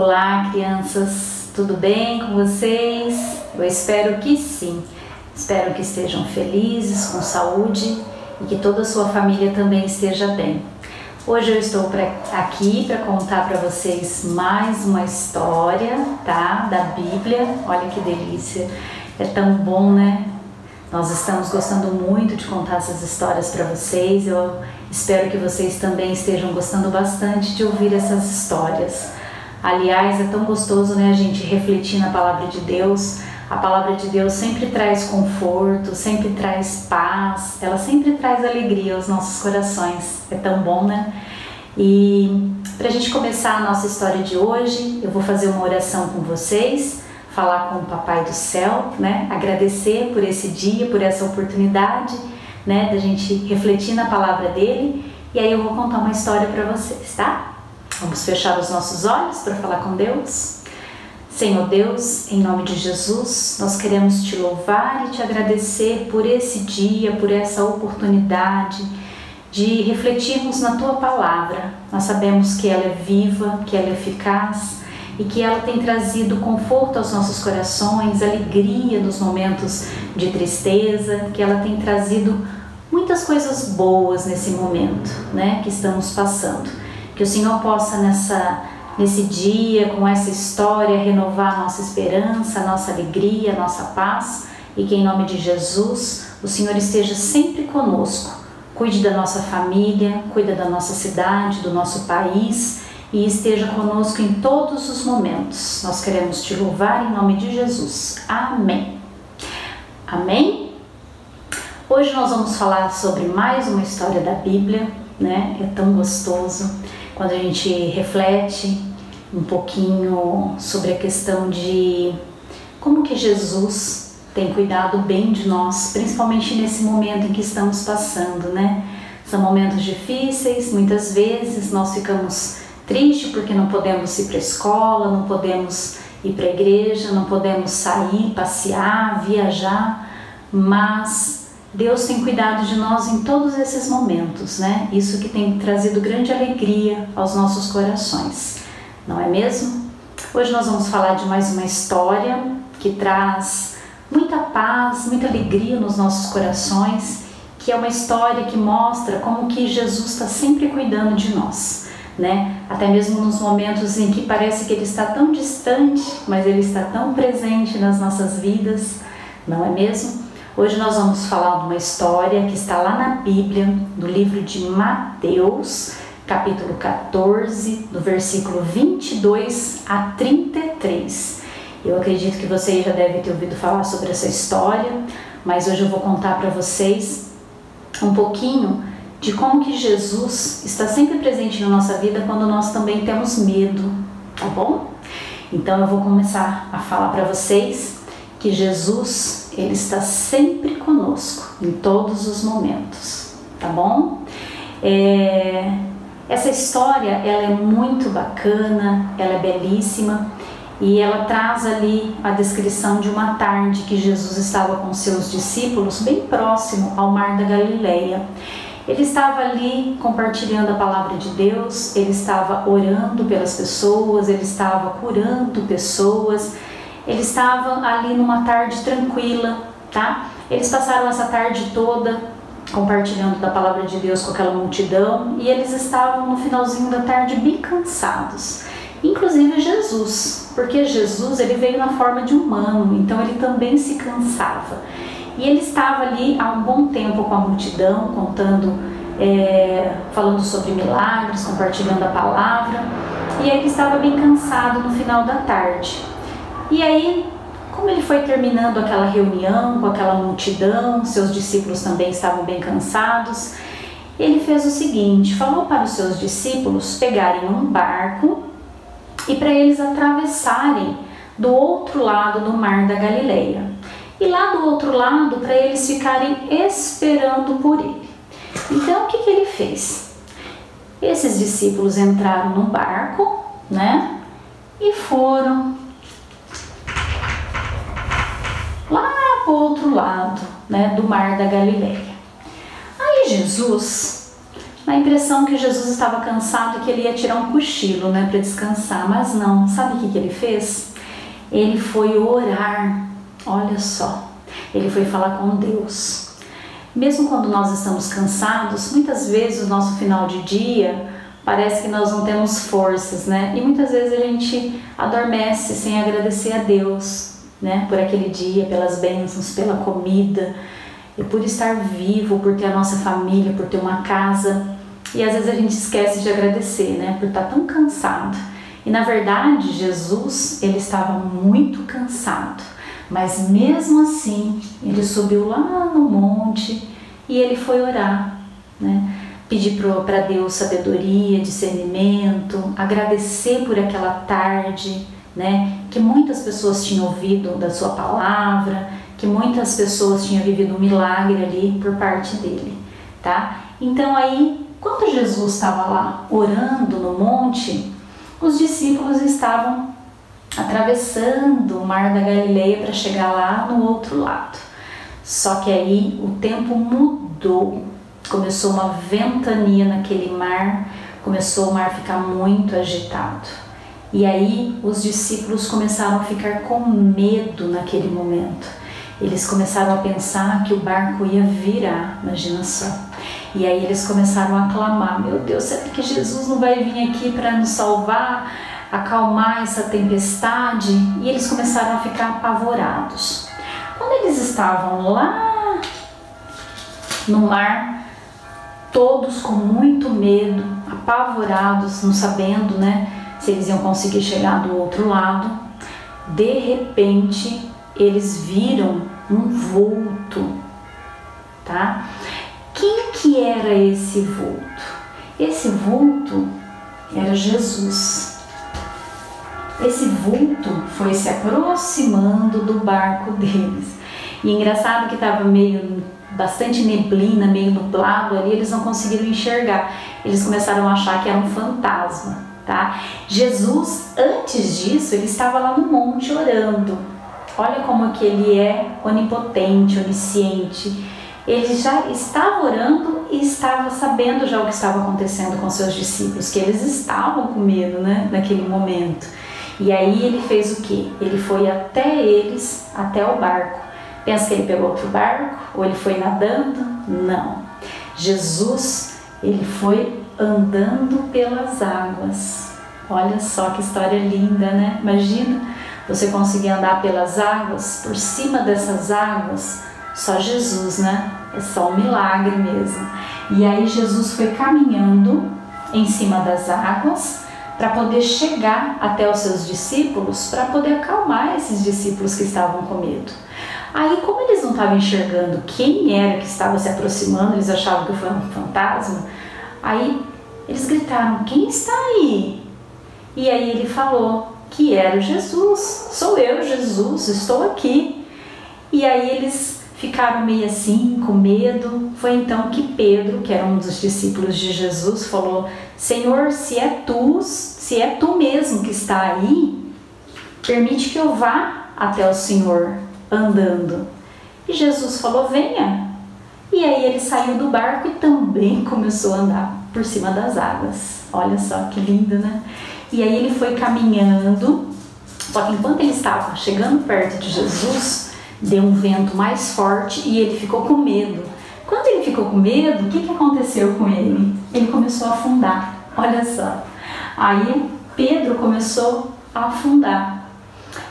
Olá, crianças, tudo bem com vocês? Eu espero que sim. Espero que estejam felizes, com saúde e que toda a sua família também esteja bem. Hoje eu estou aqui para contar para vocês mais uma história, tá? Da Bíblia. Olha que delícia, é tão bom, né? Nós estamos gostando muito de contar essas histórias para vocês. Eu espero que vocês também estejam gostando bastante de ouvir essas histórias. Aliás, é tão gostoso, né, a gente refletir na palavra de Deus. A palavra de Deus sempre traz conforto, sempre traz paz, ela sempre traz alegria aos nossos corações. É tão bom, né? E para a gente começar a nossa história de hoje, eu vou fazer uma oração com vocês, falar com o Papai do Céu, né? Agradecer por esse dia, por essa oportunidade, né, da gente refletir na palavra dele. E aí eu vou contar uma história para vocês, tá? Vamos fechar os nossos olhos para falar com Deus? Senhor Deus, em nome de Jesus, nós queremos te louvar e te agradecer por esse dia, por essa oportunidade de refletirmos na tua palavra. Nós sabemos que ela é viva, que ela é eficaz e que ela tem trazido conforto aos nossos corações, alegria nos momentos de tristeza, que ela tem trazido muitas coisas boas nesse momento, né, que estamos passando. Que o Senhor possa nesse dia, com essa história, renovar a nossa esperança, a nossa alegria, a nossa paz, e que em nome de Jesus o Senhor esteja sempre conosco. Cuide da nossa família, cuida da nossa cidade, do nosso país e esteja conosco em todos os momentos. Nós queremos te louvar em nome de Jesus. Amém. Amém? Hoje nós vamos falar sobre mais uma história da Bíblia, né? É tão gostoso quando a gente reflete um pouquinho sobre a questão de como que Jesus tem cuidado bem de nós, principalmente nesse momento em que estamos passando, né? São momentos difíceis, muitas vezes nós ficamos tristes porque não podemos ir para a escola, não podemos ir para a igreja, não podemos sair, passear, viajar, mas Deus tem cuidado de nós em todos esses momentos, né? Isso que tem trazido grande alegria aos nossos corações, não é mesmo? Hoje nós vamos falar de mais uma história que traz muita paz, muita alegria nos nossos corações, que é uma história que mostra como que Jesus está sempre cuidando de nós, né? Até mesmo nos momentos em que parece que Ele está tão distante, mas Ele está tão presente nas nossas vidas, não é mesmo? Hoje nós vamos falar de uma história que está lá na Bíblia, no livro de Mateus, capítulo 14, do versículo 22 a 33. Eu acredito que você já deve ter ouvido falar sobre essa história, mas hoje eu vou contar para vocês um pouquinho de como que Jesus está sempre presente na nossa vida quando nós também temos medo, tá bom? Então eu vou começar a falar para vocês que Jesus, Ele está sempre conosco, em todos os momentos, tá bom? Essa história, ela é muito bacana, ela é belíssima e ela traz ali a descrição de uma tarde que Jesus estava com seus discípulos bem próximo ao Mar da Galileia. Ele estava ali compartilhando a palavra de Deus, ele estava orando pelas pessoas, ele estava curando pessoas. Ele estava ali numa tarde tranquila, tá? Eles passaram essa tarde toda compartilhando da palavra de Deus com aquela multidão e eles estavam no finalzinho da tarde bem cansados. Inclusive Jesus, porque Jesus ele veio na forma de humano, então ele também se cansava. E ele estava ali há um bom tempo com a multidão, contando, falando sobre milagres, compartilhando a palavra, e ele estava bem cansado no final da tarde. E aí, como ele foi terminando aquela reunião com aquela multidão, seus discípulos também estavam bem cansados, ele fez o seguinte, falou para os seus discípulos pegarem um barco e para eles atravessarem do outro lado do Mar da Galileia. E lá do outro lado, para eles ficarem esperando por ele. Então, o que ele fez? Esses discípulos entraram no barco, né? E foram lá para o outro lado, né, do Mar da Galileia. Aí Jesus, a impressão que Jesus estava cansado e que ele ia tirar um cochilo, né, para descansar, mas não. Sabe o que ele fez? Ele foi orar, olha só, ele foi falar com Deus. Mesmo quando nós estamos cansados, muitas vezes o nosso final de dia parece que nós não temos forças, né? E muitas vezes a gente adormece sem agradecer a Deus, né? Por aquele dia, pelas bênçãos, pela comida, e por estar vivo, por ter a nossa família, por ter uma casa. E às vezes a gente esquece de agradecer, né? Por estar tão cansado. E na verdade, Jesus, ele estava muito cansado. Mas mesmo assim, ele subiu lá no monte e ele foi orar, né? Pedir para Deus sabedoria, discernimento, agradecer por aquela tarde, né? Que muitas pessoas tinham ouvido da sua palavra, que muitas pessoas tinham vivido um milagre ali por parte dele, tá? Então aí, quando Jesus estava lá orando no monte, os discípulos estavam atravessando o mar da Galileia para chegar lá no outro lado. Só que aí o tempo mudou, começou uma ventania naquele mar, começou o mar a ficar muito agitado. E aí os discípulos começaram a ficar com medo naquele momento. Eles começaram a pensar que o barco ia virar, imagina só. E aí eles começaram a clamar: meu Deus, será que Jesus não vai vir aqui para nos salvar, acalmar essa tempestade? E eles começaram a ficar apavorados. Quando eles estavam lá no mar, todos com muito medo, apavorados, não sabendo, né, se eles iam conseguir chegar do outro lado, de repente eles viram um vulto, tá? Quem que era esse vulto? Esse vulto era Jesus. Esse vulto foi se aproximando do barco deles. E engraçado que estava bastante neblina, meio nublado ali, eles não conseguiram enxergar. Eles começaram a achar que era um fantasma, tá? Jesus, antes disso, ele estava lá no monte orando. Olha como que ele é onipotente, onisciente. Ele já estava orando e estava sabendo já o que estava acontecendo com seus discípulos, que eles estavam com medo, né, naquele momento. E aí ele fez o quê? Ele foi até eles, até o barco. Pensa que ele pegou outro barco? Ou ele foi nadando? Não. Jesus, ele foi andando pelas águas. Olha só que história linda, né? Imagina você conseguir andar pelas águas, por cima dessas águas, só Jesus, né? É só um milagre mesmo. E aí Jesus foi caminhando em cima das águas para poder chegar até os seus discípulos, para poder acalmar esses discípulos que estavam com medo. Aí, como eles não estavam enxergando quem era que estava se aproximando, eles achavam que foi um fantasma, aí eles gritaram: quem está aí? E aí ele falou que era Jesus: sou eu, Jesus, estou aqui. E aí eles ficaram meio assim, com medo. Foi então que Pedro, que era um dos discípulos de Jesus, falou: Senhor, se é tu mesmo que está aí, permite que eu vá até o Senhor andando. E Jesus falou: venha. E aí ele saiu do barco e também começou a andar por cima das águas. Olha só que lindo, né? E aí ele foi caminhando, só que enquanto ele estava chegando perto de Jesus, deu um vento mais forte e ele ficou com medo. Quando ele ficou com medo, o que aconteceu com ele? Ele começou a afundar, olha só. Aí Pedro começou a afundar.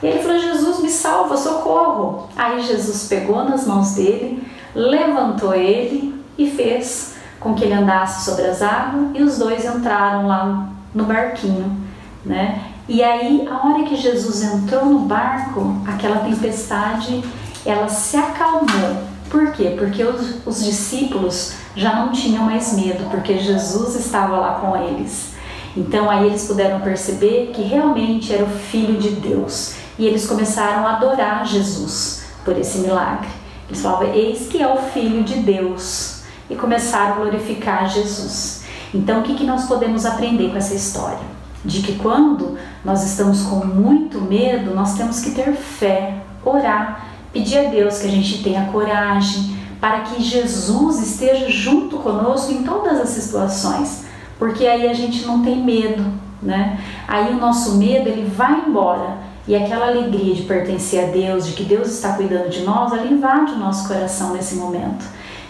Ele falou: Jesus, me salva, socorro. Aí Jesus pegou nas mãos dele, levantou ele e fez com que ele andasse sobre as águas, e os dois entraram lá no barquinho, né? E aí, a hora que Jesus entrou no barco, aquela tempestade, ela se acalmou. Por quê? Porque os discípulos já não tinham mais medo, porque Jesus estava lá com eles. Então aí eles puderam perceber que realmente era o Filho de Deus. E eles começaram a adorar Jesus por esse milagre. Eles falavam: eis que é o Filho de Deus. E começaram a glorificar Jesus. Então o que nós podemos aprender com essa história? De que quando nós estamos com muito medo, nós temos que ter fé, orar, pedir a Deus que a gente tenha coragem para que Jesus esteja junto conosco em todas as situações, porque aí a gente não tem medo, né? Aí o nosso medo ele vai embora e aquela alegria de pertencer a Deus, de que Deus está cuidando de nós, ela invade o nosso coração nesse momento.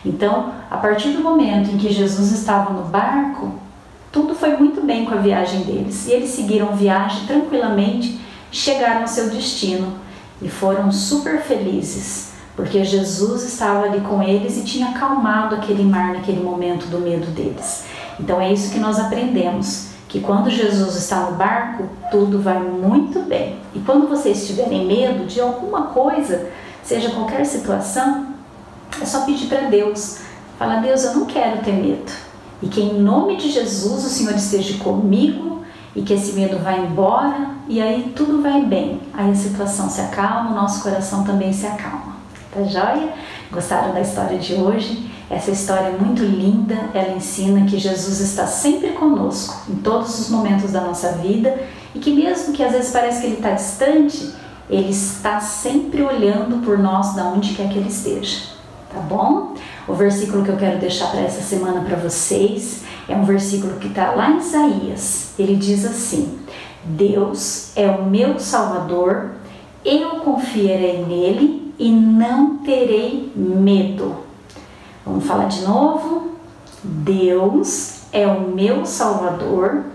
Então, a partir do momento em que Jesus estava no barco, tudo foi muito bem com a viagem deles. E eles seguiram viagem tranquilamente, chegaram ao seu destino e foram super felizes, porque Jesus estava ali com eles e tinha acalmado aquele mar naquele momento do medo deles. Então é isso que nós aprendemos, que quando Jesus está no barco, tudo vai muito bem. E quando vocês tiverem medo de alguma coisa, seja qualquer situação, é só pedir para Deus. Fala: Deus, eu não quero ter medo. E que em nome de Jesus o Senhor esteja comigo e que esse medo vá embora e aí tudo vai bem. Aí a situação se acalma, o nosso coração também se acalma. Tá joia? Gostaram da história de hoje? Essa história é muito linda, ela ensina que Jesus está sempre conosco em todos os momentos da nossa vida e que mesmo que às vezes parece que ele está distante, ele está sempre olhando por nós da onde quer que ele esteja. Tá bom? O versículo que eu quero deixar para essa semana para vocês é um versículo que está lá em Isaías. Ele diz assim: Deus é o meu Salvador, eu confiarei nele e não terei medo. Vamos falar de novo? Deus é o meu Salvador,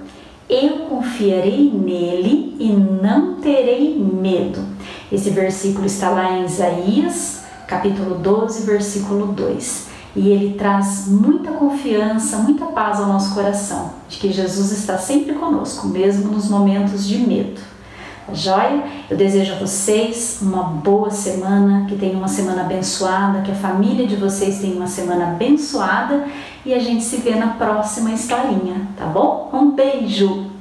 eu confiarei nele e não terei medo. Esse versículo está lá em Isaías, capítulo 12, versículo 2. E ele traz muita confiança, muita paz ao nosso coração, de que Jesus está sempre conosco, mesmo nos momentos de medo. Joia? Eu desejo a vocês uma boa semana, que tenham uma semana abençoada, que a família de vocês tenha uma semana abençoada e a gente se vê na próxima historinha, tá bom? Um beijo!